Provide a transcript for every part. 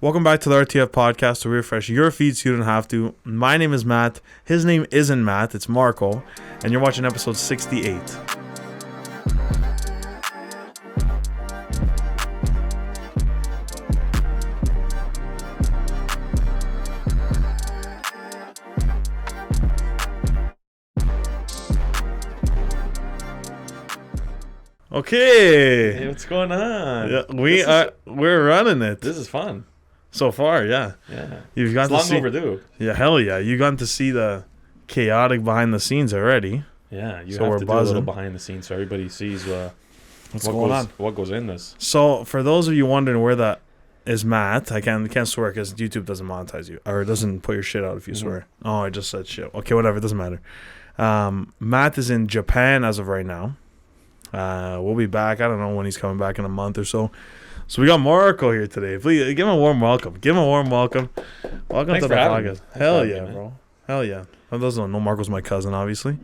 Welcome back to the RTF podcast to refresh your feed so you don't have to. My name is Matt. His name isn't Matt, it's Marco. And you're watching episode 68. Okay. Hey, what's going on? Yeah, we're running it. This is fun. So far, yeah. Yeah. You've got It's to long see overdue. Yeah, hell yeah. You've gotten to see the chaotic behind the scenes already. Yeah, you So we're have to do a buzzing. little behind the scenes so everybody sees What's going on? what goes in this. So, for those of you wondering where that is Matt, I can't swear because YouTube doesn't monetize you or it doesn't put your shit out if you swear. Oh, I just said shit. Okay, whatever. It doesn't matter. Matt is in Japan as of right now. We'll be back. I don't know when he's coming back in a month or so. So we got Marco here today. Please give him a warm welcome. Welcome Thanks to the for having me. podcast. Thanks Hell for having yeah, me, man. bro. Hell yeah. For those who don't know, Marco's my cousin, obviously.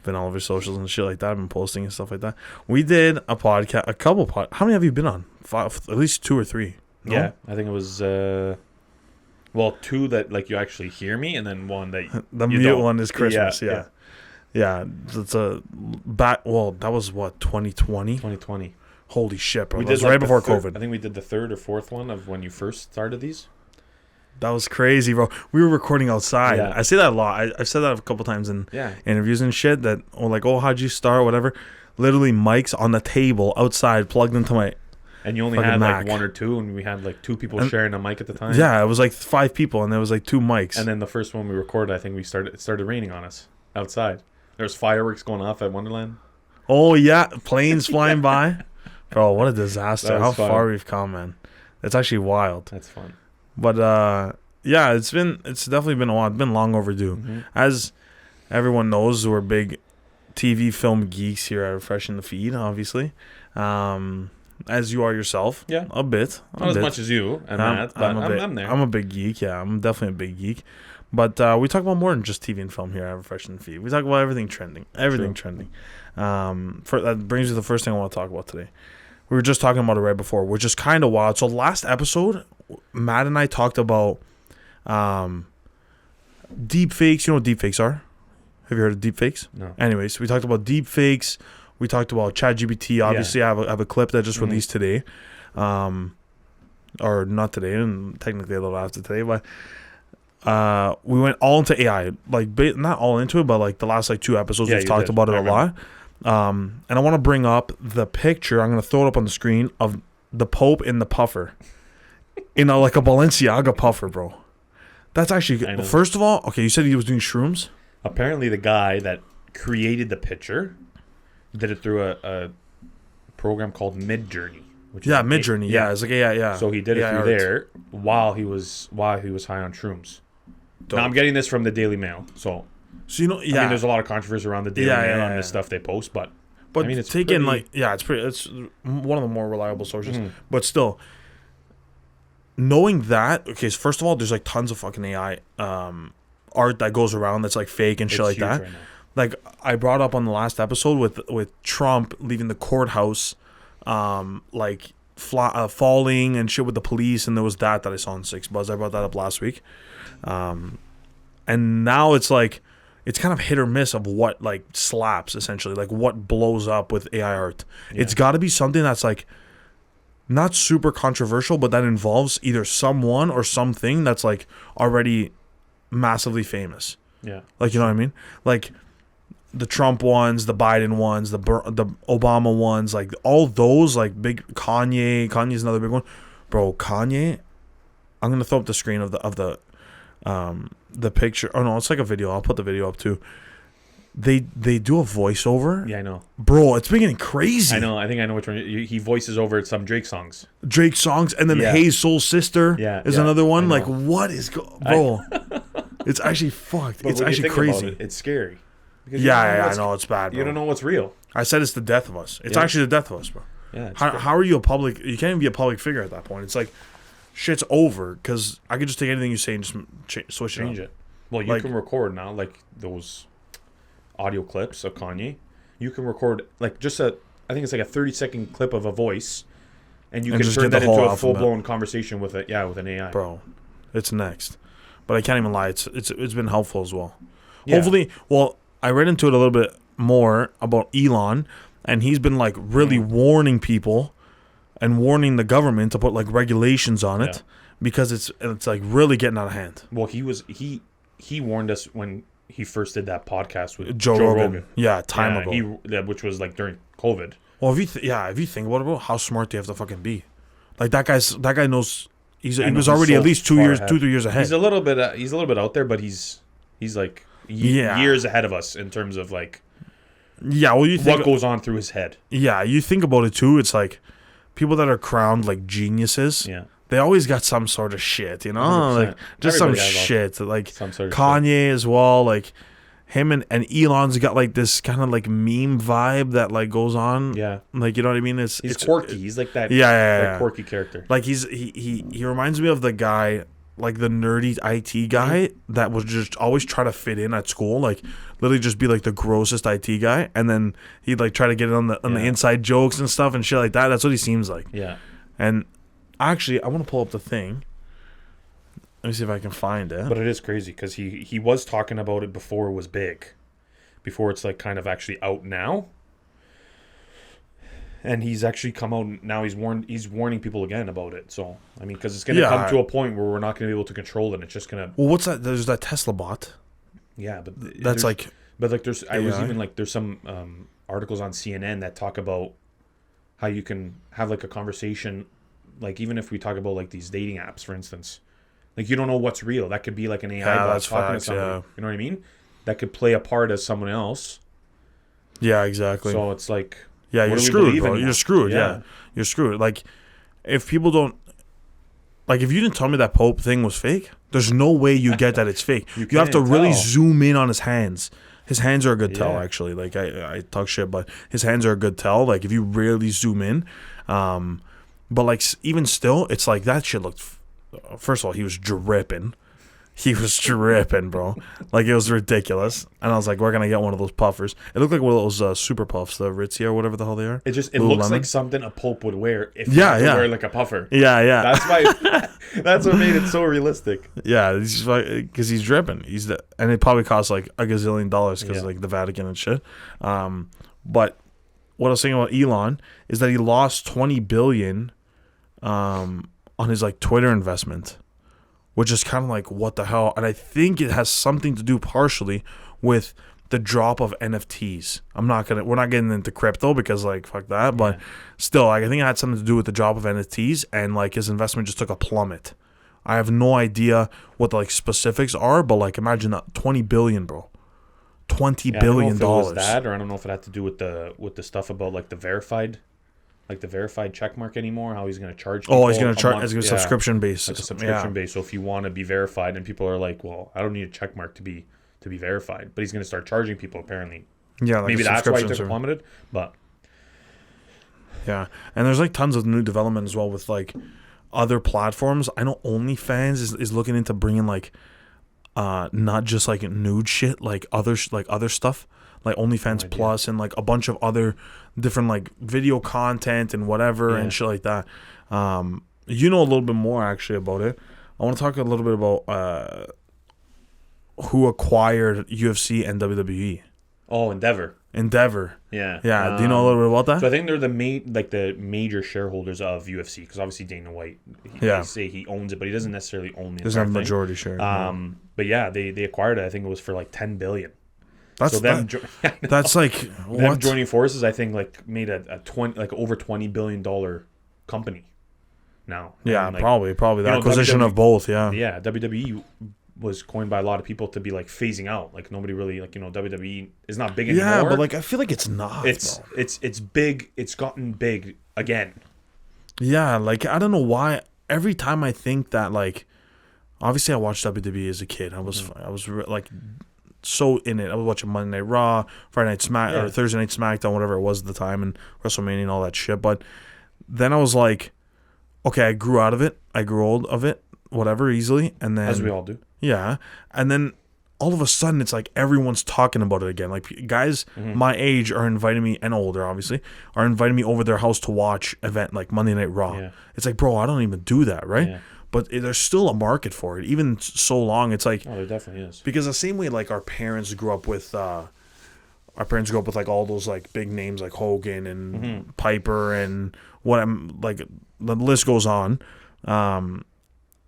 Been all over socials and shit like that. I've been posting and stuff like that. We did a podcast, How many have you been on? 5, at least 2 or 3. No? Yeah, I think it was 2 that like you actually hear me, and then one that The you mute don't. one is Christmas. Yeah, Yeah. It's a back. Well, that was what, 2020? 2020. Holy shit, bro. We That was like, right the before third- COVID. I think we did the 3rd or 4th one of when you first started these. That was crazy, bro. We were recording outside. Yeah. I say that a lot. I've said that a couple times in Yeah. interviews and shit. That how'd you start? Whatever. Literally, mics on the table outside, plugged into my. And you only Fucking had Mac. like 1 or 2, and we had like 2 people And- sharing a mic at the time. Yeah, it was like 5 people, and there was like 2 mics. And then the first one we recorded, I think it started raining on us outside. There was fireworks going off at Wonderland. Oh yeah, planes flying by. Bro, what a disaster! That How was fun. far we've come, man. It's actually wild. That's fun. But yeah, it's definitely been a while. It's been long overdue. Mm-hmm. As everyone knows, we're big TV film geeks here at Refresh in the Feed, obviously. As you are yourself. Yeah. A bit. Not as much as you and Matt, but I'm there. I'm a big geek, yeah. I'm definitely a big geek. But we talk about more than just TV and film here at Refresh in the Feed. We talk about everything trending. Everything trending. That brings me to the first thing I want to talk about today. We were just talking about it right before, which is kind of wild. So last episode, Matt and I talked about deep fakes. You know what deep fakes are? Have you heard of deep fakes? No. Anyways, we talked about deep fakes. We talked about ChatGPT. Obviously, I have a clip that just released today. Or not today, and technically a little after today, but we went all into AI. Like, not all into it, but like the last 2 episodes, Yeah, we've you talked did. about it I a lot. And I want to bring up the picture. I'm going to throw it up on the screen of the Pope in the puffer. Like a Balenciaga puffer, bro. That's actually I know. first of all, okay, you said he was doing shrooms? Apparently, the guy that created the picture did it through a program called Midjourney. Which Yeah, is Midjourney. Yeah, it's like yeah. So he did it AI through art. there while he was high on shrooms. Dope. Now I'm getting this from the Daily Mail, so So I mean, there's a lot of controversy around the Daily Mail on the stuff they post, but But I mean, it's taken pretty- it's one of the more reliable sources. Mhm. But still, knowing that, okay, so first of all, there's like tons of fucking AI art that goes around that's like fake and shit it's like huge that. right now. Like I brought up on the last episode with Trump leaving the courthouse, like falling and shit with the police, and there was that I saw on Six Buzz. I brought that up last week, and now it's like it's kind of hit or miss of what like slaps essentially, like what blows up with AI art. Yeah. It's got to be something that's like not super controversial, but that involves either someone or something that's like already massively famous. Yeah. Like, you know what I mean? Like the Trump ones, the Biden ones, the Obama ones, like all those, like big Kanye's another big one, bro. Kanye, I'm gonna throw up the screen of the picture. Oh no, it's like a video. I'll put the video up too. They do a voiceover, Yeah, I know. bro. It's been getting crazy. I know. I think I know which one. He voices over some Drake songs. Drake songs, and then Yeah. Hey Soul Sister Yeah, is yeah, another one. I Like, know. what is bro? It's actually fucked. But It's when you actually think about crazy. it, it's scary. Because you don't know Yeah, I what's- know it's bad. Bro. You don't know what's real. I said it's the death of us. It's Yeah. actually the death of us, bro. Yeah. It's How are you a public? You can't even be a public figure at that point. It's like shit's over because I could just take anything you say and just switch change it. it. Well, you Like- can record now, like those audio clips of Kanye. You can record like I think it's like a 30-second clip of a voice And you And can just turn get the that into whole a full alphabet. blown conversation with it. Yeah, with an AI. bro. It's next. But I can't even lie. It's been helpful as well. Yeah. Hopefully, well, I read into it a little bit more about Elon, and he's been like really warning people and warning the government to put like regulations on it Yeah. because it's like really getting out of hand. Well, he warned us when he first did that podcast with Joe Rogan. Yeah, time ago. Which was like during COVID. Well, if you think about it, bro, how smart do you have to fucking be? Like that guy knows he I know, was he's already so at least far ahead. 2 3 years ahead. He's a little bit out there, but he's like years ahead of us in terms of like yeah, well, you think what goes on through his head. yeah, you think about it too. It's like people that are crowned like geniuses. Yeah. They always got some sort of shit, you know, 100%. like just some Everybody has shit. Like Some sort of Kanye as well, like him and Elon's got like this kind of like meme vibe that like goes on. shit. Yeah. Like you know what I mean? It's Quirky. He's like that. Yeah. Quirky character. Like he reminds me of the guy, like the nerdy IT guy that was just always try to fit in at school, like literally just be like the grossest IT guy, and then he'd like try to get it on the inside jokes and stuff and shit like that. That's what he seems like. Yeah. And actually, I want to pull up the thing. Let me see if I can find it. But it is crazy because he was talking about it before it was big, before it's like kind of actually out now. And he's actually come out now. He's warning people again about it. So I mean, because it's going to come to a point where we're not going to be able to control it. It's just going to. Well, what's that? There's that Tesla bot. Yeah, but That's like. But like, there's I was AI? even like there's some articles on CNN that talk about how you can have like a conversation, like even if we talk about like these dating apps, for instance, like you don't know what's real. That could be like an AI Yeah, bot that's talking facts, to somebody. yeah. You know what I mean? That could play a part as someone else. Yeah, exactly. So it's like. Yeah, What you're do we screwed, believe bro. anymore? You're screwed. Yeah. Yeah, you're screwed. Like, if people don't, like, if you didn't tell me that Pope thing was fake, there's no way you get that it's fake. You have to can't really tell. zoom in on his hands. His hands are a good tell, Yeah. actually. Like, I talk shit, but his hands are a good tell. Like, if you really zoom in, but like even still, it's like that shit looked. First of all, he was dripping. He was dripping, bro. Like, it was ridiculous. And I was like, we're going to get one of those puffers. It looked like one of those super puffs, the Ritzia or whatever the hell they are. It Lululemon. looks like something a Pope would wear if he Yeah, had to yeah. wear like a puffer. Yeah, yeah. That's why. That's what made it so realistic. Yeah, because he's dripping. And it probably costs like $1 gazillion because Yeah. like the Vatican and shit. But what I was saying about Elon is that he lost $20 billion on his like Twitter investment, which is kind of like what the hell. And I think it has something to do partially with the drop of NFTs. We're not getting into crypto because like fuck that, but still, like, I think it had something to do with the drop of NFTs, and like his investment just took a plummet. I have no idea what the like specifics are, but like imagine that $20 billion, bro. $20 Yeah, billion I don't know if it was dollars. that, or I don't know if it had to do with the stuff about like the verified check mark anymore. How he's going to charge. Oh, he's people gonna a charge. month. It's gonna Yeah, subscription based. like a subscription base. So if you want to be verified, and people are like, well, I don't need a check mark to be verified, but he's going to start charging people apparently. Yeah, like Maybe a that's why it subscription took service. plummeted. But Yeah, and there's like tons of new development as well with like other platforms. I know OnlyFans is looking into bringing like not just like nude shit, like other stuff, like OnlyFans idea. Plus and like a bunch of other different like video content and whatever Yeah. and shit like that. You know a little bit more actually about it. I want to talk a little bit about who acquired UFC and WWE. Endeavor. Endeavor. Yeah. Yeah. Do you know a little bit about that? So I think they're the major shareholders of UFC, because obviously Dana White, Yeah. they say he owns it, but he doesn't necessarily own the Doesn't have entire a thing. majority share. But yeah, they acquired it. I think it was for like $10 billion. That's So them, that's like them what? joining forces, I think, like made a over $20 billion company now. Yeah, And, like, probably the you know, acquisition WWE of both. Yeah. Yeah, WWE was coined by a lot of people to be like phasing out. Like nobody really WWE is not big anymore. Yeah, but like I feel like it's not. it's bro. it's big. It's gotten big again. Yeah, like I don't know why. Every time I think that, like, obviously I watched WWE as a kid. I was like so in it. I was watching Monday Night Raw, Friday Night Yeah. or Thursday Night SmackDown, whatever it was at the time, and WrestleMania and all that shit. But then I was like, okay, I grew out of it. I grew old of it, whatever, easily, and then As we all do. yeah, and then all of a sudden it's like everyone's talking about it again. Like guys my age are inviting me, and older obviously, are inviting me over their house to watch event like Monday Night Raw. Yeah. It's like, bro, I don't even do that, right? Yeah. But there's still a market for it, even so long. It's like, Oh, there definitely is. because the same way like our parents grew up with like all those like big names like Hogan and Piper and what I'm like, the list goes on.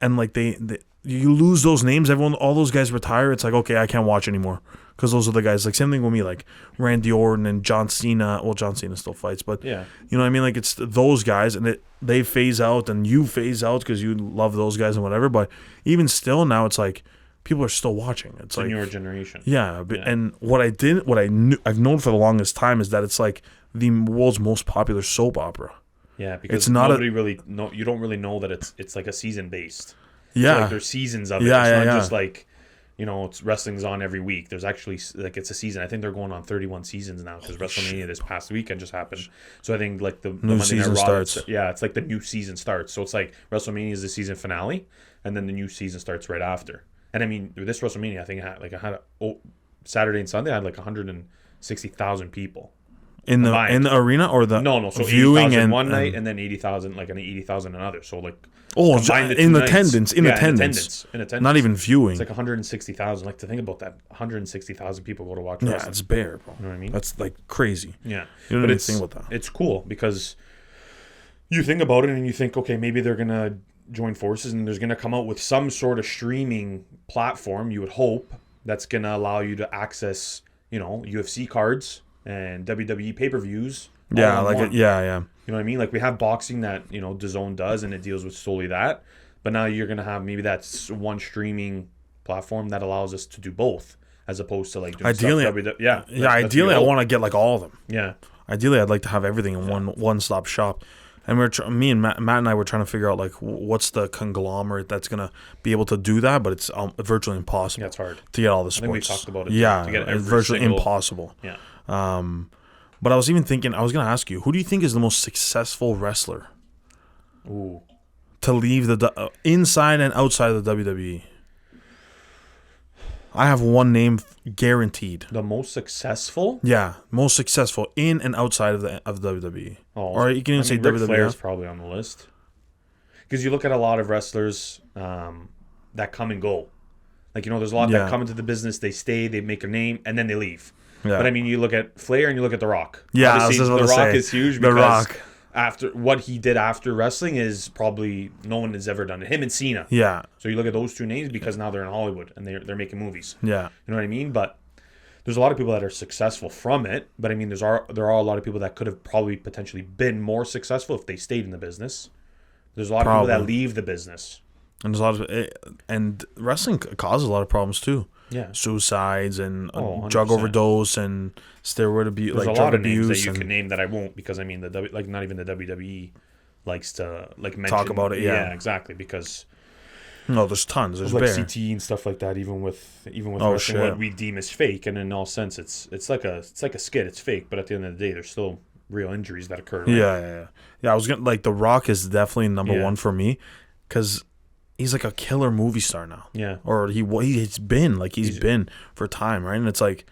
And like they you lose those names, all those guys retire. It's like, okay, I can't watch anymore because those are the guys. Like same thing with me, like Randy Orton and John Cena. Well, John Cena still fights, but Yeah. you know what I mean. Like it's those guys, and they phase out, and you phase out because you love those guys and whatever. But even still, now it's like people are still watching. It's The like newer generation. yeah. And I've known for the longest time is that it's like the world's most popular soap opera. Yeah, because It's not nobody really know. You don't really know that it's like a season based. Yeah, So like there's seasons of it. Yeah, It's yeah, not yeah. just like, it's wrestling's on every week. There's actually like it's a season. I think they're going on 31 seasons now because WrestleMania this past weekend just happened. So I think like the New Monday season Night Raw, starts. Yeah, it's like the new season starts. So it's like WrestleMania is the season finale, and then the new season starts right after. And I mean, this WrestleMania, I think I had Saturday and Sunday I had like 160,000 people. in the combined. arena or the No, so viewing 80,000 and one night and then 80,000 like an 80,000 another. So like in combine the 2 nights. attendance, in Yeah, attendance, in attendance. not even viewing. It's like 160,000. Like to think about that, 160,000 people go to watch Yeah, wrestling. it's bare, bro. You know what I mean? That's like crazy. Yeah, You don't but even it's think about that. It's cool because you think about it and you think, okay, maybe they're gonna join forces and there's gonna come out with some sort of streaming platform. You would hope that's gonna allow you to access, UFC cards and WWE pay-per-views. Yeah, all in like one. yeah. You know what I mean? Like we have boxing that, DAZN does and it deals with solely that. But now you're going to have maybe that's one streaming platform that allows us to do both as opposed to like doing Ideally- stuff yeah. Ideally, I want to get like all of them. Yeah. Ideally, I'd like to have everything in one-stop shop. And me and Matt and I were trying to figure out like what's the conglomerate that's gonna be able to do that, but it's virtually impossible. Yeah, it's hard. to get all the I think we sports. talked about it. Yeah, To get it's every virtually single- impossible. Yeah. But I was even thinking, I was gonna ask you, who do you think is the most successful wrestler Ooh. to leave the inside and outside of the WWE? I have one name guaranteed. The most successful? Yeah, most successful in and outside of the WWE. Oh, Or you can even say Ric WWF. Flair's probably on the list. Because you look at a lot of wrestlers that come and go. Like, there's a lot Yeah. that come into the business, they stay, they make a name, and then they leave. Yeah. But I mean, you look at Flair and you look at The Rock. Yeah, I was Obviously, just about The to Rock say, is huge The because Rock. after what he did after wrestling is probably no one has ever done it. Him and Cena. Yeah, So you look at those two names because now they're in Hollywood and they're making movies. yeah. You know what I mean? But there's a lot of people that are successful from it. But I mean, there are a lot of people that could have probably potentially been more successful if they stayed in the business. There's a lot of people that Probably. leave the business. And there's a lot of and wrestling causes a lot of problems too. Yeah. Suicides and Oh, drug 100%. overdose and steroid abuse, There's like a lot drug of names abuse. that you And can name that I won't because I mean not even the WWE likes to mention about it, yeah. exactly because no, there's tons. There's like bare. CTE and stuff like that even with Oh, wrestling shit. what we deem as fake and in all sense it's like a skit, it's fake, but at the end of the day there's still real injuries that occur. Right? Yeah. I was gonna like The Rock is definitely number Yeah. one for me because he's like a killer movie star now. Yeah. Or he's been for time, right? And it's like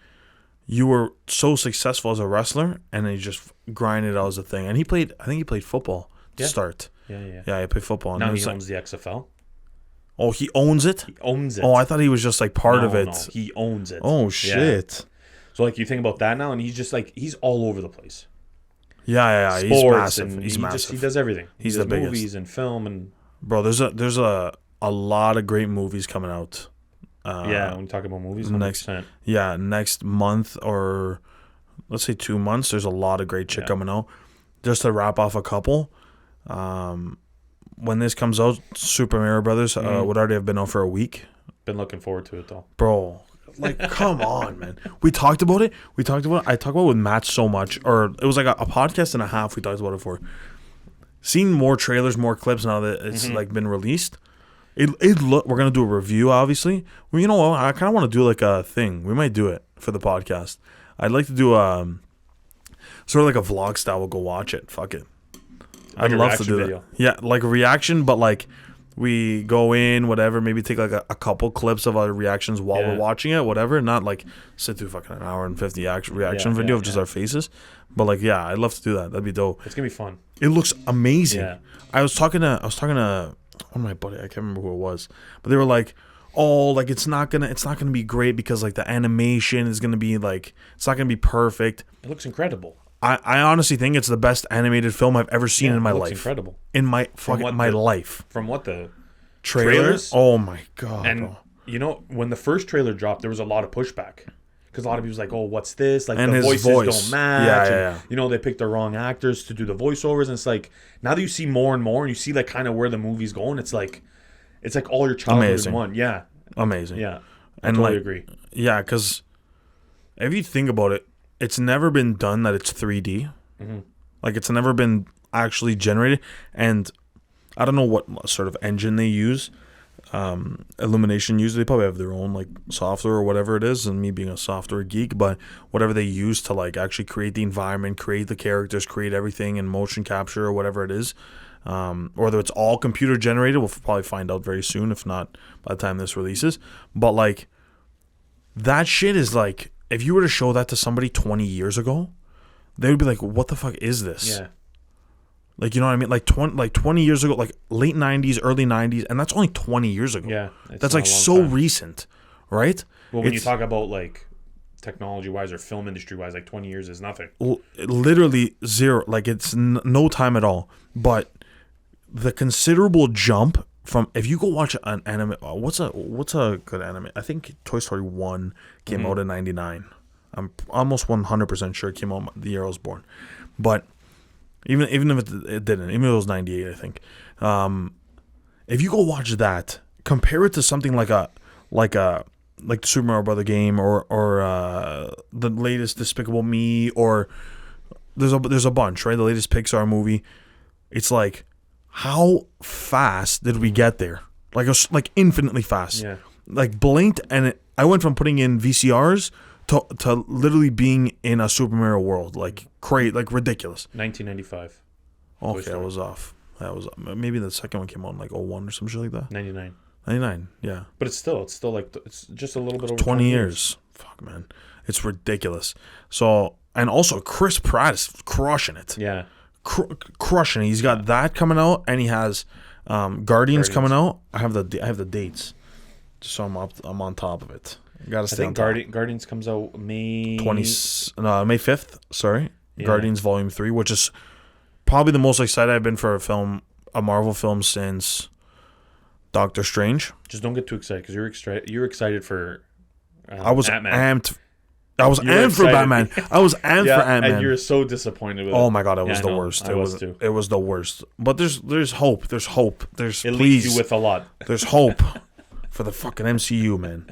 you were so successful as a wrestler, and then you just grinded out as a thing. And I think he played football to Yeah. start. Yeah. Yeah, he played football. And Now it was he like, owns the XFL. oh, he owns it. He owns it. Oh, I thought he was just like part of No, it. no, he owns it. Oh Yeah. shit. So like you think about that now, and he's just like he's all over the place. Yeah. He's Sports massive. and He's he massive. he does everything. He's he the does biggest. movies and film and Bro, there's a lot of great movies coming out. when we talk about movies, next 100%. next month or let's say 2 months, there's a lot of great shit Yeah. coming out. Just to wrap off a couple, when this comes out, Super Mario Brothers would already have been out for a week. Been looking forward to it though. Bro, like come on, man. We talked about it. I talked about it with Matt so much, or it was like a podcast and a half. We talked about it for. Seeing more trailers, more clips now that it's like been released. We're gonna do a review, obviously. Well, you know what? I kind of want to do like a thing. We might do it for the podcast. I'd like to do sort of like a vlog style. We'll go watch it. Fuck it. I'd a love to reaction do video. that. Yeah, like a reaction, but like We go in, whatever, maybe take like a couple clips of our reactions while we're watching it, whatever. Not like sit through fucking an hour and 50 reaction video of just our faces. But like, yeah, I'd love to do that. That'd be dope. It's gonna be fun. It looks amazing. Yeah. I was talking to one of my buddy, I can't remember who it was, but they were like, oh, like it's not gonna be great because like the animation is gonna be like, it's not gonna be perfect. It looks incredible. I honestly think it's the best animated film I've ever seen in my life. Incredible. In my fucking life. From what the trailers? Oh my god. And bro. you know, when the first trailer dropped, there was a lot of pushback. Because a lot of people was like, oh, what's this? Like, and the voices don't match. Yeah. And, you know, they picked the wrong actors to do the voiceovers. And it's like, now that you see more and more, and you see like kind of where the movie's going, it's like all your childhood in one. Yeah. Amazing. Yeah. I totally agree. Yeah, because if you think about it, it's never been done that it's 3D. Mm-hmm. Like, it's never been actually generated. And I don't know what sort of engine they use. Illumination uses, they probably have their own like software or whatever it is, and me being a software geek, but whatever they use to like actually create the environment, create the characters, create everything in motion capture or whatever it is, or whether it's all computer generated, we'll probably find out very soon, if not by the time this releases. But like, that shit is like, if you were to show that to somebody 20 years ago, they would be like, what the fuck is this? Yeah. Like, you know what I mean? Like 20 years ago, like late 90s, early 90s, and that's only 20 years ago. Yeah. That's like so time. Recent, right? Well, when you talk about like technology-wise or film industry-wise, like 20 years is nothing. Literally zero. Like, it's no time at all. But the considerable jump from, if you go watch an anime, what's a good anime? I think Toy Story 1 came out in 99. I'm almost 100% sure it came out the year I was born. But even if it didn't, even if it was 98, I think. If you go watch that, compare it to something like the Super Mario Brother game or the latest Despicable Me, or there's a bunch, right? The latest Pixar movie. It's like, how fast did we get there? Like, it was like infinitely fast. Yeah. Like, blinked, and I went from putting in VCRs to literally being in a Super Mario world. Like, like ridiculous. 1995. Okay, I was off. That was maybe the second one came out in like 01 or some shit like that. 99. 99, yeah. But it's still like, it's just a little bit over 20 years. Fuck, man. It's ridiculous. So, and also Chris Pratt is crushing it. Yeah. Crushing it. He's got that coming out, and he has Guardians coming out. I have the dates, just so I'm on top of it. Gotta stay on top. Guardians comes out May 5th. Sorry, Yeah. Guardians Volume 3, which is probably the most excited I've been for a Marvel film since Doctor Strange. Just don't get too excited, because you're excited for. I was Ant-Man. amped. I was amped for Batman. I was amped for Ant-Man. And you're so disappointed with it. Oh my god, it was the worst. I was too. It was the worst. But there's hope. There's hope. It leaves you with a lot. There's hope for the fucking MCU, man.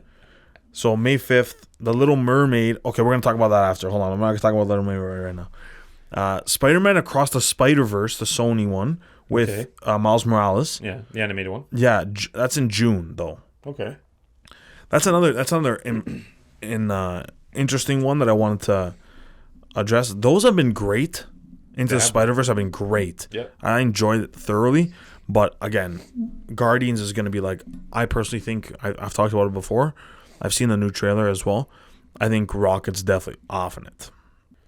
So May 5th, The Little Mermaid. Okay, we're gonna talk about that after. Hold on, I'm not gonna talk about Little Mermaid right now. Spider-Man Across the Spider-Verse, the Sony one with Miles Morales. Yeah, the animated one. Yeah, that's in June though. Okay. That's another interesting one that I wanted to address. Those have been great. Into the Spider-Verse have been great. Yeah. I enjoyed it thoroughly. But again, Guardians is going to be like, I personally think, I've talked about it before. I've seen the new trailer as well. I think Rocket's definitely off in it.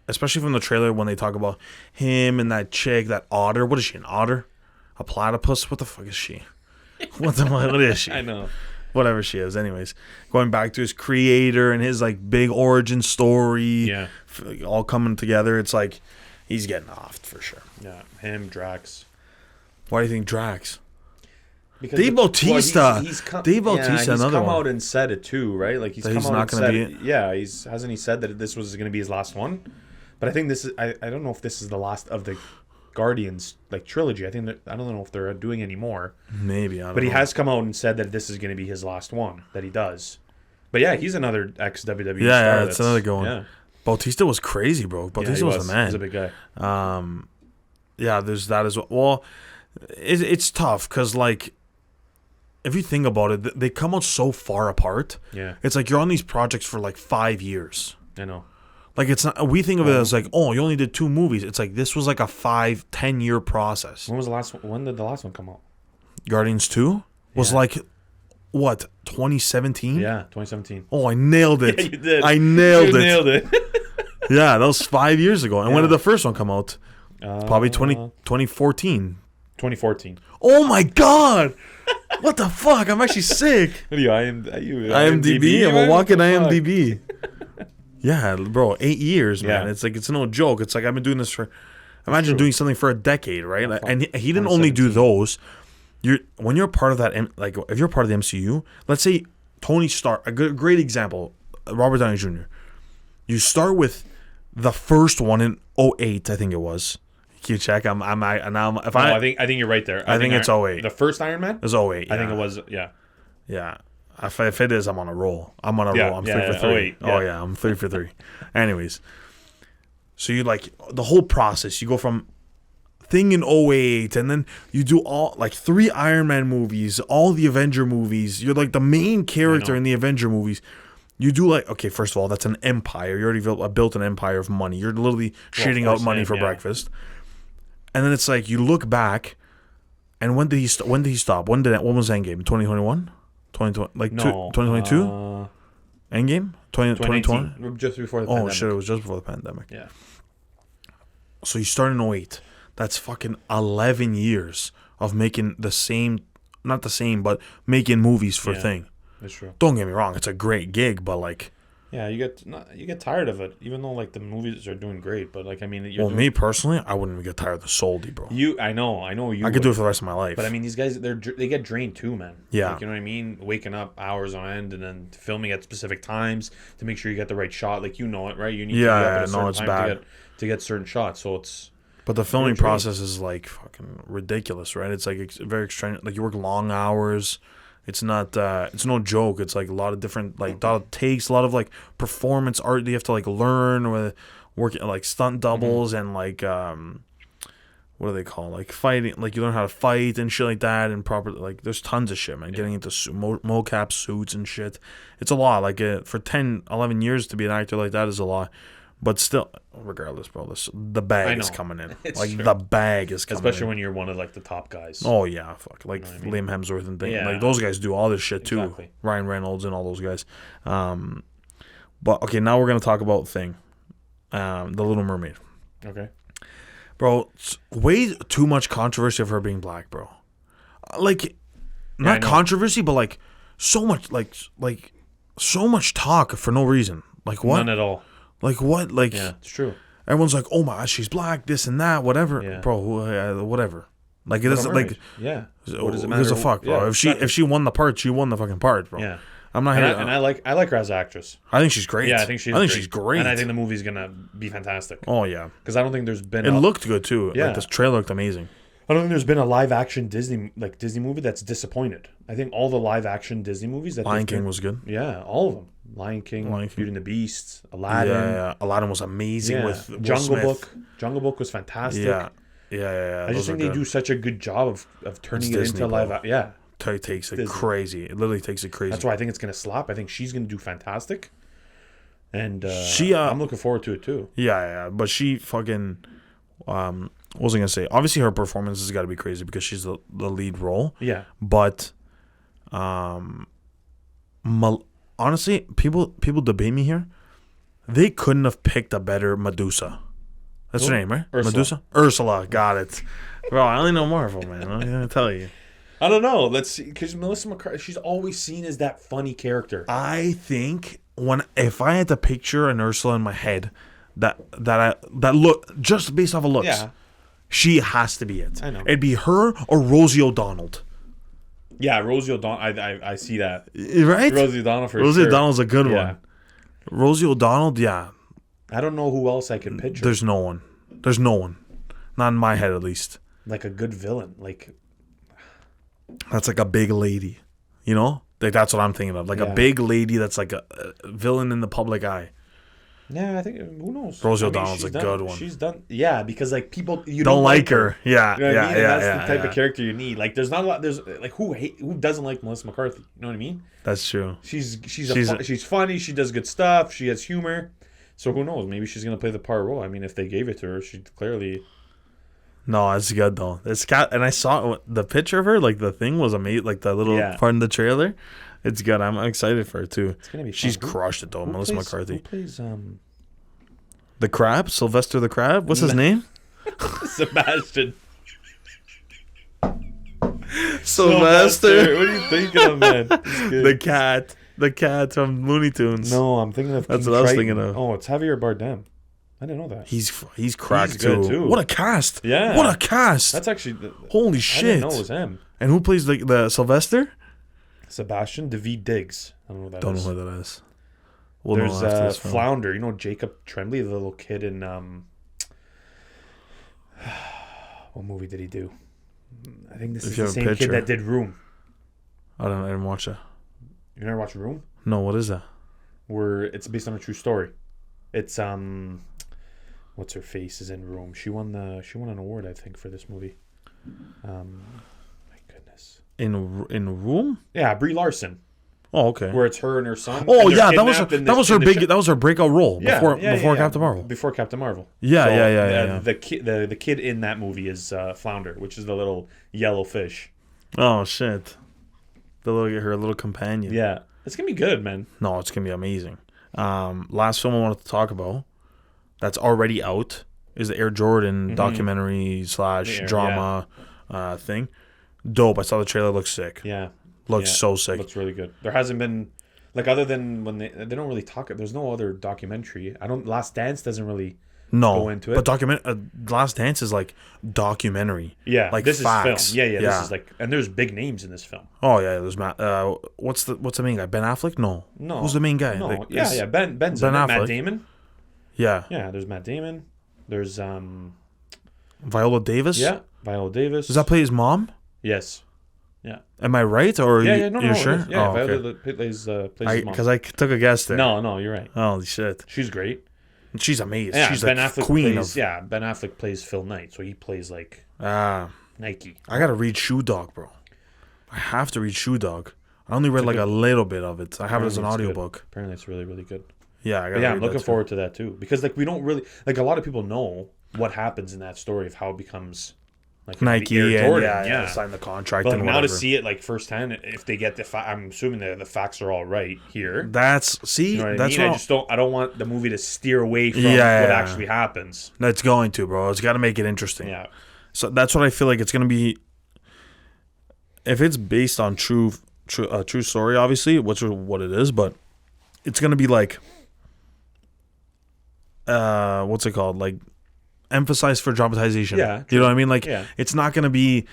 Especially from the trailer when they talk about him and that chick, that otter. What is she, an otter? A platypus? What the fuck is she? What is she? I know. Whatever she is. Anyways, going back to his creator and his like big origin story. Yeah. All coming together. It's like, he's getting offed for sure. Yeah. Him, Drax. Why do you think Drax? Because Dave Bautista. Dave Bautista, he's another come one. out and said it too, right? Like he's That come he's out not and gonna said be it. Yeah, hasn't he said that this was going to be his last one? But I think this is. I don't know if this is the last of the Guardians like trilogy. I don't know if they're doing any more. Maybe. I don't But know. he has come out and said that this is going to be his last one that he does. But yeah, he's another ex WWE star. Yeah, it's another good one. Yeah. Bautista was crazy, bro. Bautista was a man. He's a big guy. Yeah, there's that as well. Well, it's tough because, like, if you think about it, they come out so far apart. Yeah. It's like you're on these projects for like 5 years. I know. Like, it's not. We think of it as like, oh, you only did 2 movies. It's like this was like a 5-10 year process. When did the last one come out? Guardians 2. was like, what, 2017? Yeah, 2017. Oh, I nailed it. Yeah, you did. I nailed You it. nailed it. Yeah, that was 5 years ago. And when did the first one come out? Probably 2014. 2014. Oh my god! What the fuck? I'm actually sick. What are you, IMDb? I'm a walking IMDb. Yeah, bro, 8 years, man. Yeah. It's no joke. It's like I've been doing this for. Imagine doing something for a decade, right? Yeah, And he didn't only do those. When you're part of that, like if you're part of the MCU, let's say Tony Stark, a great example, Robert Downey Jr. You start with the first one in '08, I think it was. Can you check? I think you're right there. I think it's 08. The first Iron Man? It was '08. I think it was, yeah. Yeah. If it is, I'm on a roll. I'm 3 for 3. 08, Oh, yeah. I'm 3 for 3. Anyways. So you like the whole process. You go from thing in '08, and then you do all like 3 Iron Man movies, all the Avenger movies. You're like the main character in the Avenger movies. You do like, okay, first of all, that's an empire. You already built an empire of money. You're literally shitting out money for breakfast. And then it's like you look back, and when did he stop? When was Endgame? 2021? 2020? Like 2022? Endgame? 2020? Just before the pandemic. Oh shit! It was just before the pandemic. Yeah. So you start in '08. That's fucking 11 years of making not the same, but making movies for Thing. That's true. Don't get me wrong; it's a great gig, but like. Yeah, you get tired of it, even though like the movies are doing great. But like, I mean, me personally, I wouldn't even get tired of the Soldy, bro. I know you. I could do it for the rest of my life. But I mean, these guys, they get drained too, man. Yeah, like, you know what I mean. Waking up hours on end and then filming at specific times to make sure you get the right shot. Like, you know it, right? You need to be up at a certain time to get certain shots. So it's. But the filming process is like fucking ridiculous, right? It's like it's very extraordinary. Like you work long hours. It's not. It's no joke. It's like a lot of different like takes, a lot of like performance art that you have to like learn with working like stunt doubles and like what do they call like fighting? Like you learn how to fight and shit like that and proper like there's tons of shit, man. Getting into mocap suits and shit. It's a lot. Like for 10, 11 years to be an actor like that is a lot. But still, regardless, bro, the bag is coming in. Like true. The bag is coming especially in. when you're one of like the top guys. Oh yeah, fuck, like you know what I mean? Liam Hemsworth and things. Yeah. Like those guys do all this shit too. Exactly. Ryan Reynolds and all those guys. But okay, now we're gonna talk about Thing, the Little Mermaid. Okay, bro, it's way too much controversy of her being black, bro. Like, not controversy, but like so much, like so much talk for no reason. Like what? None at all. Like what? Like yeah, it's true. Everyone's like, "Oh my God, she's black, this and that, whatever." Yeah. Bro, whatever. Like it doesn't like. Yeah. What does it matter? Who's a fuck, bro? Yeah, if she won the part, she won the fucking part, bro. Yeah. I'm not. And I like her as an actress. I think she's great. Yeah, I think she's great. And I think the movie's gonna be fantastic. Oh yeah. Because I don't think there's been. It looked good too. Yeah. Like this trailer looked amazing. I don't think there's been a live action Disney movie that's disappointed. I think all the live action Disney movies that Lion King was good. Yeah, all of them. Lion King, Beauty and the Beast, Aladdin. Yeah. Aladdin was amazing with Will Jungle Smith. Book. Jungle Book was fantastic. Yeah. I just think they do such a good job of turning it into live. Yeah. It takes it crazy. It literally takes it crazy. That's why I think it's gonna slap. I think she's gonna do fantastic. And I'm looking forward to it too. Yeah. But she fucking. What was I gonna say? Obviously, her performance has got to be crazy because she's the lead role. Yeah. But, honestly, people debate me here. They couldn't have picked a better Medusa. That's her name, right? Ursula. Medusa. Ursula. Got it. Bro, I only know Marvel, man. I'm gonna tell you. I don't know. Let's see, because Melissa McCarthy, she's always seen as that funny character. I think if I had to picture an Ursula in my head, that look just based off of looks. Yeah. She has to be it. I know. It'd be her or Rosie O'Donnell. Yeah, Rosie O'Donnell. I see that. Right? Rosie O'Donnell for Rosie sure. O'Donnell's a good one. Rosie O'Donnell, yeah. I don't know who else I could picture. There's no one. Not in my head, at least. Like a good villain. Like that's like a big lady. You know? Like that's what I'm thinking of. Like a big lady that's like a villain in the public eye. Yeah, I think who knows. Rosie O'Donnell's a good one. She's done, because like people you don't like her. Yeah, you know what I mean? That's the type of character you need. Like, there's not a lot. There's like who doesn't like Melissa McCarthy? You know what I mean? That's true. She's funny. She does good stuff. She has humor. So who knows? Maybe she's gonna play the part role. I mean, if they gave it to her, she'd clearly. No, it's good though. It's got, and I saw the picture of her. Like the thing was amazing. Like the little Yeah. part in the trailer. It's good. I'm excited for it too. It's gonna be. Fun. She's Who- crushed it though. who Melissa plays- McCarthy. Who plays The Crab, Sylvester the Crab. What's his name? Sebastian? Sylvester. What are you thinking of, man? It's good. The cat from Looney Tunes. No, I'm thinking of. That's King what I was Triton. thinking of. Oh, it's Javier Bardem. I didn't know that. He's cracked He's good, too. What a cast! Yeah. What a cast! That's actually. Holy I shit! didn't know it was him. And who plays the Sylvester? Sebastian David Diggs. I don't know what that Don't is. know who that is. We'll There's know after this film. Flounder. You know Jacob Tremblay, the little kid in what movie did he do? I think this If is you the have a same picture. kid that did Room. I didn't watch that. You never watched Room? No, what is that? Where it's based on a true story. It's what's her face is in Room. She won an award, I think, for this movie. My goodness. In Room? Yeah, Brie Larson. Oh, okay. Where it's her and her son. Oh and they're yeah, that was kidnapped in that this- was her in the big ship. that was her breakout role before Captain Marvel. Before Captain Marvel. Yeah, yeah. The kid in that movie is Flounder, which is the little yellow fish. Oh shit. Her little companion. Yeah, it's gonna be good, man. No, it's gonna be amazing. Last film I wanted to talk about that's already out is the Air Jordan documentary / drama thing. Dope. I saw the trailer. Looks sick. Yeah, Looks so sick. looks really good. There hasn't been like other than when they don't really talk. There's no other documentary. Last Dance doesn't really go into it. But Last Dance is like documentary. Yeah, like this facts. is film. Yeah. This is like, and there's big names in this film. Oh yeah, there's Matt. What's the main guy? Ben Affleck? No. Who's the main guy? No, Like, yeah. Ben's Ben in it. Affleck. Matt Damon. Yeah. Yeah, there's Matt Damon. There's Viola Davis. Viola Davis. Does that play his mom? Yes. Am I right? Or Yeah, you're sure? it is. Yeah, Oh, okay. Viola plays his mom. Because I took a guess there. No, you're right. Holy shit. She's great. She's amazing. Yeah, She's Ben like Affleck queen plays. of. Yeah, Ben Affleck plays Phil Knight, so he plays like I Nike. gotta read Shoe Dog, bro. I have to read Shoe Dog. I only read like a little bit of it. I have it as an Apparently it's good. audiobook. Apparently, it's really, really good. Yeah, I But gotta yeah, read I'm that looking too. forward to that too, because like we don't really like a lot of people know what happens in that story of how it becomes like Nike Air and Jordan, sign the contract But like and now whatever. to see it like firsthand, if they get I'm assuming the facts are all right here. That's You know what that's I mean? what I don't want the movie to steer away from Yeah, what yeah. actually happens. that's going to, bro. It's got to make it interesting. Yeah. So that's what I feel like it's gonna be. If it's based on true story, obviously, which is what it is, but it's gonna be like, what's it called? Like, emphasized for dramatization. Yeah, you know what I mean? Like, Yeah. it's not gonna be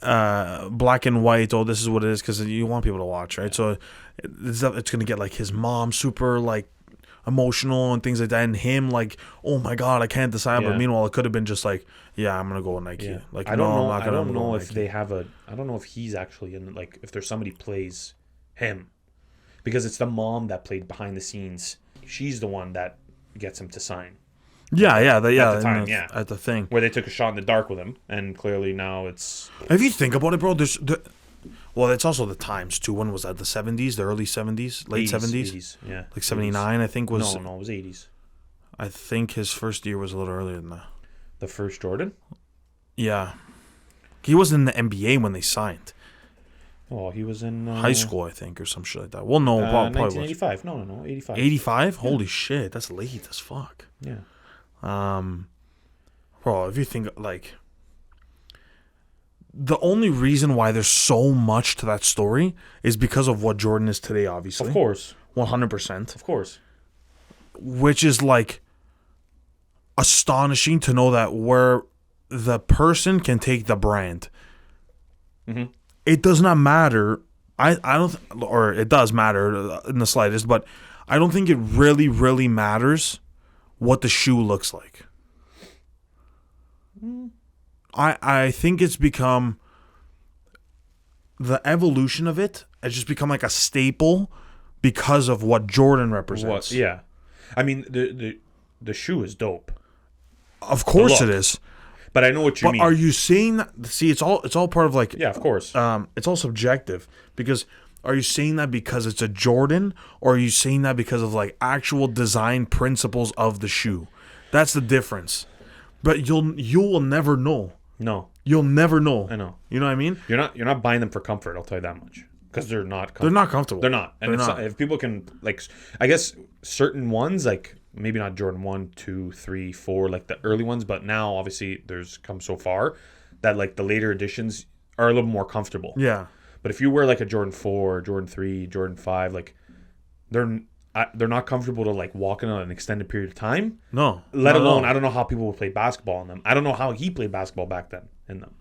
black and white. Oh, this is what it is, because you want people to watch, right? So it's gonna get like his mom super like emotional and things like that, and him like, oh my god, I can't decide. But Yeah. meanwhile, it could have been just like, yeah, I'm gonna go with Nike. Yeah. Like, I don't no, know. I'm not I gonna don't go know with if Nike. they have a. I don't know if he's actually in like if there's somebody plays him, because it's the mom that played behind the scenes. She's the one that gets him to sign. Yeah, the time, yeah. at the thing. Where they took a shot in the dark with him, and clearly now it's If you think about it, bro, well, it's also the times too. When was that? The 70s, the early 70s, late 70s, 80s, yeah, like 79, I think was. No, it was 80s. I think his first year was a little earlier than that. The first Jordan. Yeah, he was in the NBA when they signed. Oh, he was in High school, I think, or some shit like that. Well, no, probably was 1985. No, 85. 85. Holy shit, that's late as fuck. Yeah. Bro, if you think like the only reason why there's so much to that story is because of what Jordan is today, obviously. Of course. 100%. Of course. Which is like astonishing to know that where the person can take the brand. Mhm. It does not matter. I don't, or it does matter in the slightest, but I don't think it really, really matters what the shoe looks like. I think it's become the evolution of it has just become like a staple because of what Jordan represents. Yeah. I mean, the shoe is dope, Of course The it look. is. but I know what you But mean. are you saying that? See, it's all part of like Yeah, of course. it's all subjective, because are you saying that because it's a Jordan, or are you saying that because of like actual design principles of the shoe? That's the difference. But you will never know No, You'll never know. I know. You know what I mean? You're not buying them for comfort. I'll tell you that much. Because they're not They're comfortable. not comfortable. They're not. And They're it's not. if people can, like, I guess certain ones, like maybe not Jordan 1, 2, 3, 4, like the early ones, but now obviously there's come so far that like the later editions are a little more comfortable. Yeah. But if you wear like a Jordan 4, Jordan 3, Jordan 5, like they're not comfortable to like walk in on an extended period of time. No. Let not at alone, all. I don't know how people would play basketball in them. I don't know how he played basketball back then in them.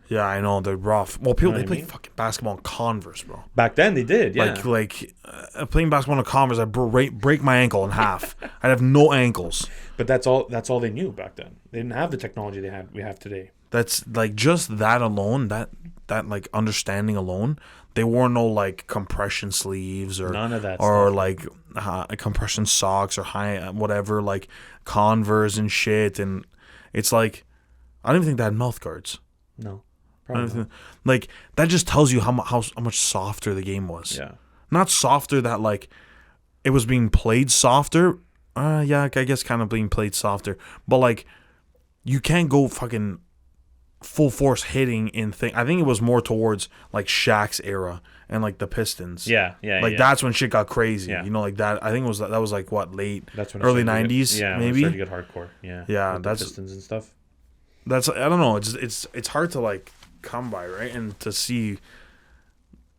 Yeah, I know. They're rough. Well, people, know they what I play mean? fucking basketball in Converse, bro. Back then they did, yeah. Playing basketball in Converse, I'd break my ankle in half. I'd have no ankles. But that's all they knew back then. They didn't have the technology we have today. That's like just that alone, that like understanding alone. They wore no like compression sleeves or None of that or stuff. like compression socks or high whatever like Converse and shit. And it's like I don't even think they had mouth guards. No. I don't Probably think, like that just tells you how much softer the game was. not. Yeah. Not softer that like it was being played softer. Yeah, I guess kind of being played softer. But like you can't go fucking full force hitting in thing. I think it was more towards like Shaq's era and like the Pistons. Yeah, yeah, Like yeah. that's when shit got crazy. Yeah. You know, like that. I think that was like what late That's when it early started to get- '90s. Yeah, when it maybe. started to get hardcore. Yeah. Yeah, with the that's- Pistons and stuff. That's I don't know. It's hard to like come by, right? And to see.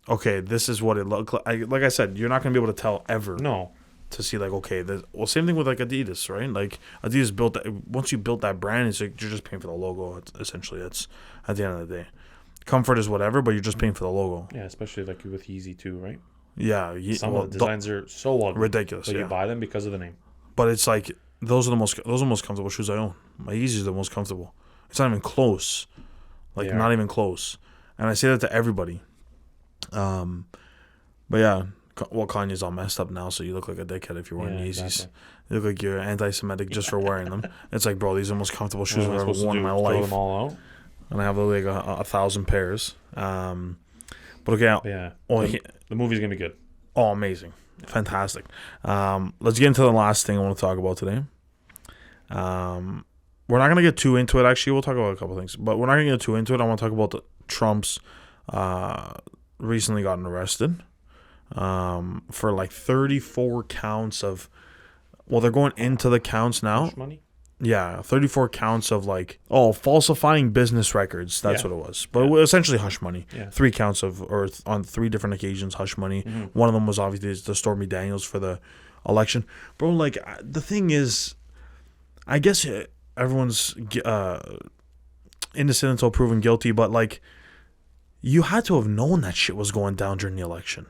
Okay, this is what it looked like. Like I said, you're not gonna be able to tell ever. No. To see like okay, well, same thing with like Adidas, right? Like Adidas built that. Once you built that brand, it's like you're just paying for the logo. Essentially, it's at the end of the day. Comfort is whatever, but you're just paying for the logo. Yeah, especially like with Yeezy too, right? Yeah, Some of the designs are so ugly. ridiculous. But Yeah, you buy them because of the name. but it's like those are the most comfortable shoes I own. My Yeezys are the most comfortable. It's not even close. Like They are. not even close. And I say that to everybody. But yeah, well, Kanye's all messed up now, so you look like a dickhead if you're wearing Yeah, Yeezys. exactly. You look like you're anti-Semitic just for wearing them. It's like, bro, these are the most comfortable shoes What am I've I ever supposed to worn in do? my Throw life. them all out? And I have like 1,000 pairs. But okay, But yeah. oh, The movie's gonna be good. oh, amazing, fantastic. Let's get into the last thing I want to talk about today. We're not gonna get too into it. Actually, we'll talk about a couple things, but we're not gonna get too into it. I want to talk about Trump's recently gotten arrested for like 34 counts of. Well, they're going into the counts now. Hush money? Yeah, 34 counts of like falsifying business records. That's Yeah. what it was. But it was essentially hush money. Yeah. 3 counts of on 3 different occasions hush money. Mm-hmm. One of them was obviously the Stormy Daniels for the election. Bro, like the thing is, I guess everyone's innocent until proven guilty, but like you had to have known that shit was going down during the election.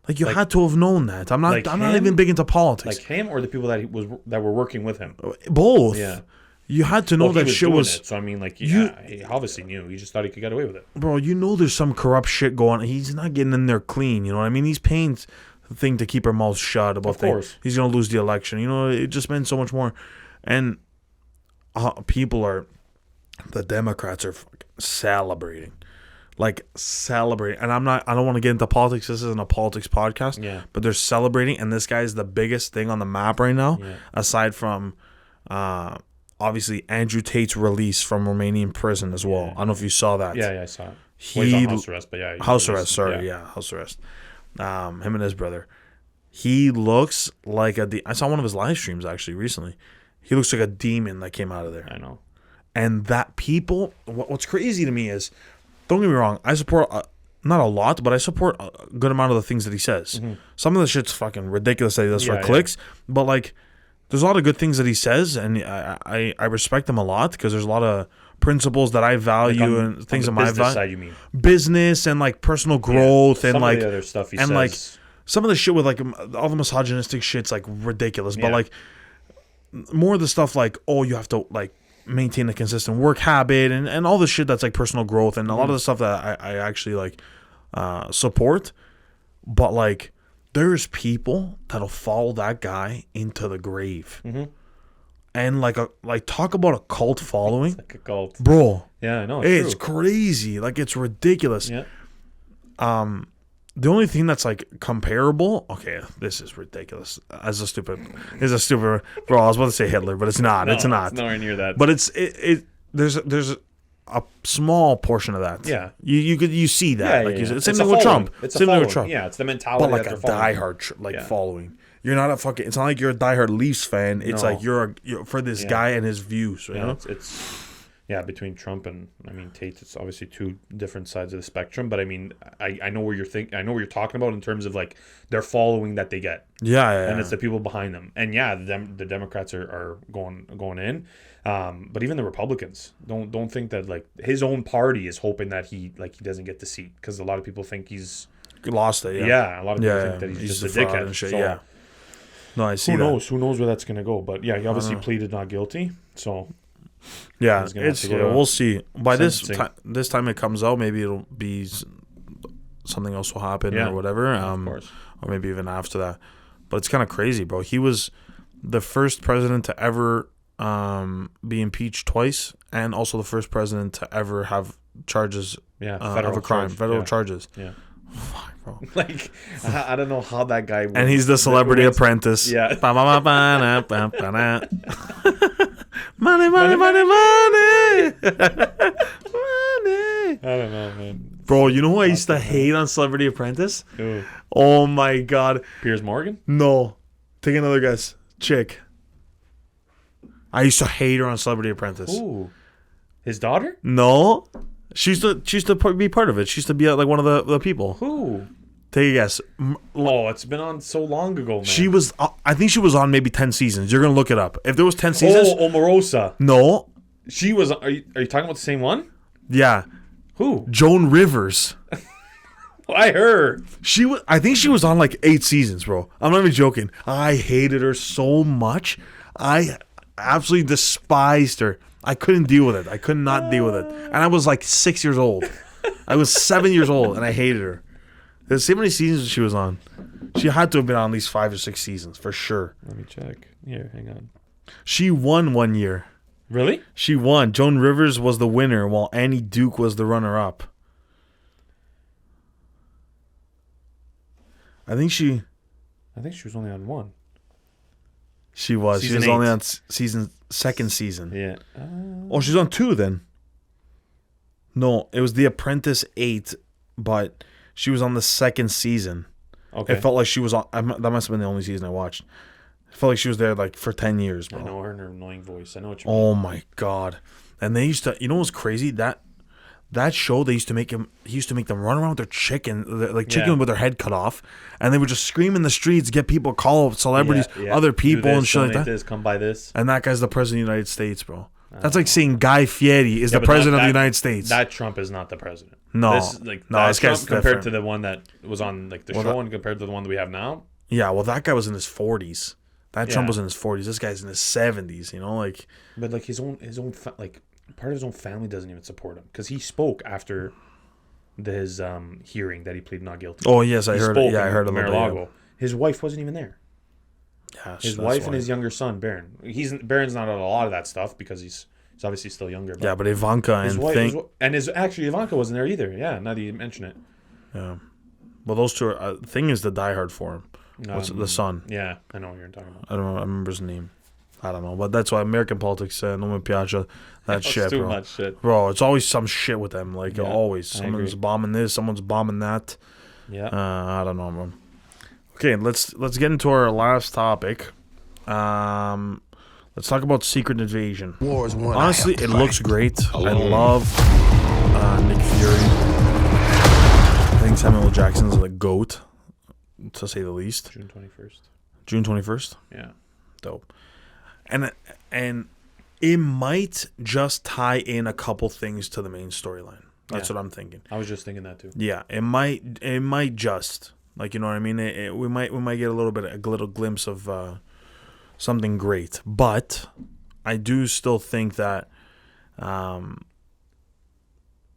Like you had to have known that. I'm not him? even big into politics. Like him or the people that were working with him? Both. Yeah. You had to know Well, he that shit doing was it, so I mean, like, yeah, he obviously knew. He just thought he could get away with it. bro, you know there's some corrupt shit going on. He's not getting in there clean, you know what I mean? He's paying the thing to keep her mouth shut about Of course. he's going to lose the election. You know, it just meant so much more. And the Democrats are fucking celebrating. Like, celebrating. And I don't want to get into politics. This isn't a politics podcast. Yeah. But they're celebrating, and this guy's the biggest thing on the map right now, Yeah. aside from, obviously, Andrew Tate's release from Romanian prison as well. Yeah. I don't know if you saw that. Yeah, I saw it. Well, he's on house arrest, but yeah. House arrest, sorry, house arrest. Him and his brother. He looks like I saw one of his live streams actually recently. He looks like a demon that came out of there. I know. And that people, what's crazy to me is, don't get me wrong, I support not a lot, but I support a good amount of the things that he says. Mm-hmm. Some of the shit's fucking ridiculous that he does for Yeah, clicks, but like, there's a lot of good things that he says, and I respect him a lot because there's a lot of principles that I value and things on in the my business value. side, you mean? Business and like personal growth and Some like of the other stuff he and says. like some of the shit with like all the misogynistic shit's like ridiculous, but Yeah. like more of the stuff like, oh, you have to like maintain a consistent work habit and all the shit that's like personal growth and a lot of the stuff that I actually like support. But like there's people that'll follow that guy into the grave. Mm-hmm. And like talk about a cult following. like a cult. Bro, Yeah, I know. it's true. crazy. Like it's ridiculous. Yeah. The only thing that's like comparable, okay, this is ridiculous. Bro, I was about to say Hitler, but it's not. No, it's not. It's nowhere near that. But there's a small portion of that. Yeah. You see that. Yeah, You said, It's same a thing with following. Trump. It's a Same thing with following. Trump. Yeah, it's the mentality But like that a they're following. diehard Yeah. following. You're not a fucking. It's not like you're a diehard Leafs fan. It's No. like you're for this Yeah. guy and his views. You Yeah, know? it's between Trump and Tate, it's obviously two different sides of the spectrum. But I mean, I know where I know what you're talking about in terms of like their following that they get, Yeah. and it's the people behind them. And yeah, the Democrats are going in, but even the Republicans don't think that like his own party is hoping that he doesn't get the seat, because a lot of people think he's lost it. a lot of people think that he's just a fraud dickhead. and shit. So Yeah. No, I see who that. knows? Who knows where that's gonna go? But yeah, he obviously pleaded not guilty. So Yeah, He's gonna have it's to go to we'll see. By sentencing. this time it comes out, maybe it'll be something else will happen Yeah, or whatever. of course. Or maybe even after that. But it's kind of crazy, bro. He was the first president to ever be impeached twice, and also the first president to ever have charges of a crime, federal charges. Yeah. Fuck, bro. Like I don't know how that guy. And he's the Celebrity Apprentice. Yeah. Money, money, money, money. Money. I don't know, man. Bro, you know who I used to hate on Celebrity Apprentice? Ooh. Oh my god. Piers Morgan. No. Take another guess. Chick. I used to hate her on Celebrity Apprentice. Ooh. His daughter. No. She used to be part of it. She used to be like one of the people. Who? Take a guess. Oh, it's been on so long ago, man. She was. I think she was on maybe 10 seasons. You're gonna look it up. If there was 10 seasons. Oh, Omarosa. No. She was. Are you talking about the same one? Yeah. Who? Joan Rivers. Why her? She was. I think she was on like 8 seasons, bro. I'm not even joking. I hated her so much. I absolutely despised her. I couldn't deal with it. I could not deal with it. And I was like 6 years old. I was 7 years old, and I hated her. Let's see how many seasons she was on. She had to have been on at least 5 or 6 seasons for sure. Let me check. Here, hang on. She won one year. Really? She won. Joan Rivers was the winner, while Annie Duke was the runner-up. I think she was only on one. She was. Season She was only 8. on second season. Yeah. Oh, she's on 2 then. No, it was The Apprentice 8, but she was on the second season. Okay. It felt like she was on. That must have been the only season I watched. It felt like she was there like for 10 years, bro. I know her and her annoying voice. I know what you mean. Oh my god! And they used to. You know what's crazy? That show, they used to make him. He used to make them run around with their chicken, like chicken Yeah. with their head cut off, and they would just scream in the streets, get people, call celebrities, other people, and shit like that. This, come by this. And that guy's the president of the United States, bro. That's like saying Guy Fieri is the but president of that- the United States. That Trump is not the president. No. This This guy's guy's compared different. to the one that was on like the Well, show that- and compared to the one that we have now. Yeah, well, that guy was in his 40s. That Trump Yeah. was in his 40s. This guy's in his 70s. You know, like But like his own like part of his own family doesn't even support him, because he spoke after his hearing that he pleaded not guilty. oh yes, I He heard. spoke Yeah, I in heard a little bit. Mar-a-Lago. His wife wasn't even there. Yeah, His that's wife and why. his younger son, Baron. Baron's not on a lot of that stuff because he's obviously still younger. But Yeah, but Ivanka his and wife, actually Ivanka wasn't there either. Yeah, now that you mention it. yeah. Well, those two are. Thing is the diehard for him. What's the son? Yeah, I know what you're talking about. I don't know. I remember his name. I don't know, but that's why American politics, no me piace that shit, too bro. much shit. Bro, it's always some shit with them. Like Yeah, always, I someone's agree. bombing this, someone's bombing that. Yeah. I don't know, bro. Okay, let's get into our last topic. Let's talk about Secret Invasion. War is one Honestly, I have it to looks fight great. I alone. love Nick Fury. I think Samuel L. Jackson's the GOAT, to say the least. June 21st. June 21st. Yeah. Dope. And it might just tie in a couple things to the main storyline. That's Yeah. what I'm thinking. I was just thinking that too. Yeah, it might just, like, you know what I mean. We might get a little glimpse of something great, but I do still think that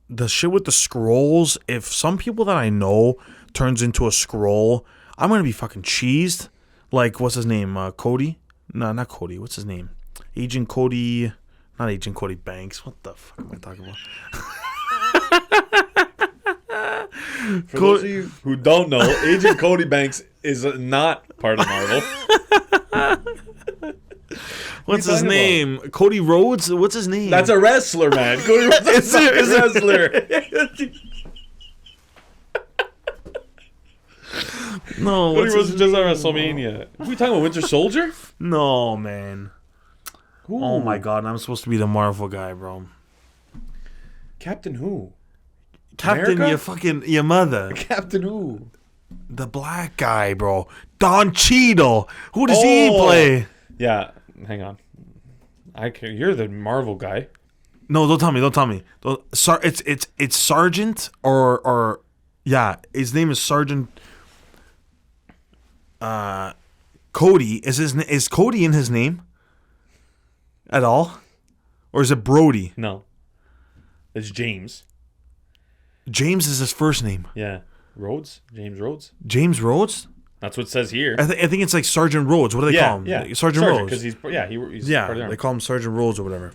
the shit with the scrolls. If some people that I know turns into a scroll, I'm gonna be fucking cheesed. Like, what's his name? Cody? No, not Cody. What's his name? Agent Cody. Not Agent Cody Banks. What the fuck am I talking about? For those of you who don't know, Agent Cody Banks is not part of Marvel. What's What are his you talking name? Cody Rhodes? What's his name? That's a wrestler, man. Cody Rhodes is a wrestler. No, Cody what's Rhodes his is just at WrestleMania. Are we talking about Winter Soldier? No, man. Who? Oh my god, I'm supposed to be the Marvel guy, bro. Captain who? Captain, America? your mother. Captain who? The black guy, bro. Don Cheadle. Who does he Oh. play? Yeah, hang on. You're the Marvel guy. No, don't tell me. It's Sergeant or yeah, his name is Sergeant. Cody is Cody in his name at all, or is it Brody? No, it's James. James is his first name. Yeah, Rhodes. James Rhodes. James Rhodes. That's what it says here. I think it's like Sergeant Rhodes. What do they call him? Yeah, Like, Sergeant Rhodes. because he's part of the Yeah, army. they call him Sergeant Rhodes or whatever.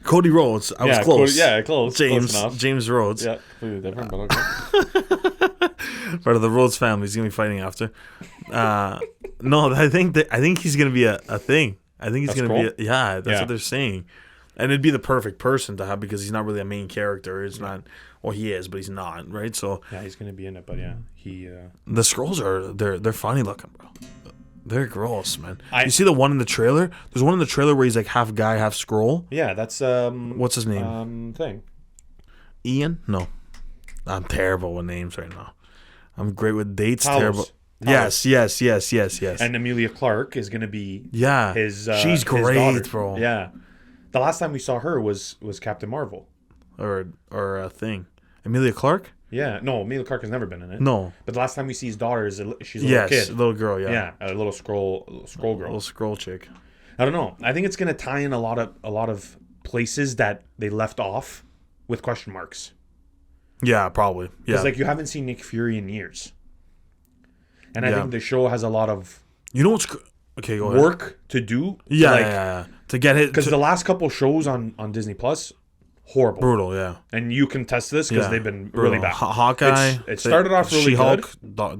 Cody Rhodes. I was close. Close. James Close enough. James Rhodes. Yeah, completely different, but okay. Part of the Rhodes family. He's gonna be fighting after. No, I think he's gonna be a thing. I think he's A gonna Skrull? be that's Yeah. what they're saying. And it'd be the perfect person to have because he's not really a main character. It's not well he is, but he's not, right? So Yeah, he's gonna be in it, but yeah, he. the Skrulls they're funny looking, bro. They're gross, man. I- You see the one in the trailer? There's one in the trailer where he's like half guy, half Skrull. Yeah, that's What's his name? Thing. Ian? No. I'm terrible with names right now. I'm great with dates. Talos. Terrible. Talos. Yes. And Emilia Clarke is gonna be Yeah. his. She's his great, daughter. bro. Yeah, the last time we saw her was Captain Marvel. Or a thing. Emilia Clarke? Yeah, no, Emilia Clarke has never been in it. No. But the last time we see his daughter she's a Yes, little kid. little girl. Yeah. Yeah, a little scroll girl. Little scroll chick. I don't know. I think it's gonna tie in a lot of places that they left off with question marks. Yeah, probably. Yeah. Because like you haven't seen Nick Fury in years, and I Yeah. think the show has a lot of You know what's okay? Go ahead. work to do. Yeah, like, yeah. To get it. Because the last couple shows on Disney Plus, horrible. brutal. Yeah. And you can test this because Yeah. they've been Brutal. really bad. Hawkeye. It started off really She-Hulk,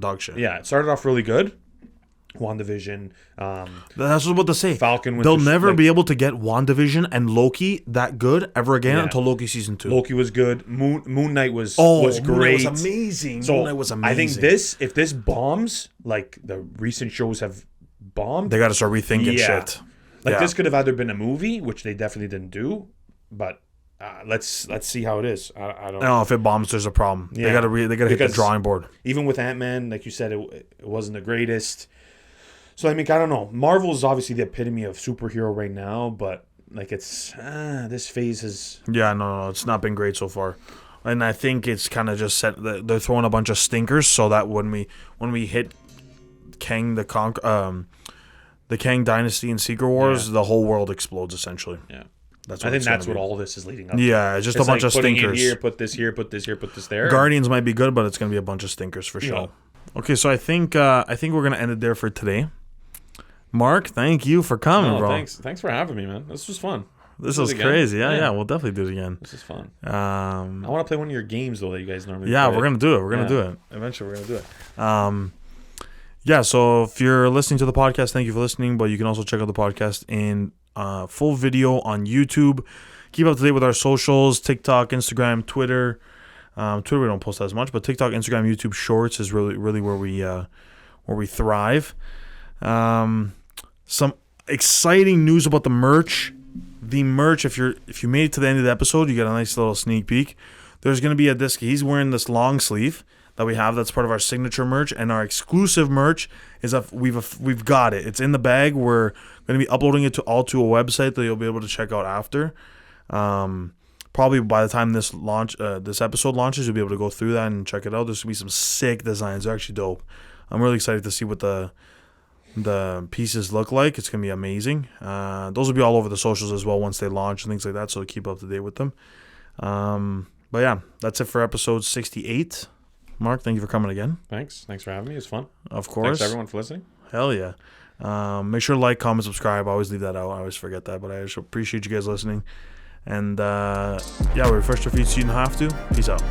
dog shit. Yeah, it started off really good. WandaVision, That's what I was about to say. Falcon. They'll Winter- never like, be able to get WandaVision and Loki that good ever again Yeah. until Loki season 2. Loki was good. Moon Knight was Moon was Knight great. was amazing. So Moon Knight was amazing. I think if this bombs like the recent shows have bombed, They got to start rethinking Yeah. shit. like Yeah. this could have either been a movie, which they definitely didn't do, but let's see how it is. I don't. No, if it bombs, there's a problem. They Yeah. got to hit the Because- drawing board. Even with Ant-Man, like you said, it wasn't the greatest. So I mean, I don't know. Marvel is obviously the epitome of superhero right now, but like it's this phase is Yeah, no, it's not been great so far. And I think it's kind of just set. They're throwing a bunch of stinkers so that when we hit Kang the Kang Dynasty and Secret Wars, the whole world explodes essentially. yeah. That's I think it's that's gonna what be. all this is leading up. to. Yeah, it's just a bunch of putting it stinkers. here, put this here, put this here, put this there. Guardians might be good, but it's gonna be a bunch of stinkers for sure. Yeah. Okay, so I think we're gonna end it there for today. Mark, thank you for coming, No, bro. thanks for having me, man. This was fun. This Do it was again. crazy. Yeah, Yeah. we'll definitely do it again. This is fun. I Um, want to play one of your games though that you guys normally. yeah, play. we're gonna do it. We're gonna Yeah. do it. Eventually, we're gonna do it. Yeah. So if you're listening to the podcast, thank you for listening. But you can also check out the podcast in full video on YouTube. Keep up to date with our socials: TikTok, Instagram, Twitter. Twitter we don't post as much, but TikTok, Instagram, YouTube Shorts is really where we thrive. Some exciting news about the merch. The merch, if you made it to the end of the episode, you get a nice little sneak peek. There's gonna be a disc. He's wearing this long sleeve that we have. That's part of our signature merch, and our exclusive merch is we've got it. It's in the bag. We're gonna be uploading it to a website that you'll be able to check out after. Probably by the time this episode launches, you'll be able to go through that and check it out. There's gonna be some sick designs. They're actually dope. I'm really excited to see what the pieces look like. It's gonna be amazing. Those will be all over the socials as well once they launch and things like that, so keep up to date with them. But yeah, that's it for episode 68. Mark, thank you for coming again. Thanks for having me. It's fun. Of course. Thanks everyone for listening. Hell yeah. Make sure to like, comment, subscribe. I always leave that out. I always forget that, but I just appreciate you guys listening. And yeah, we refresh our feed so you don't have to. Peace out.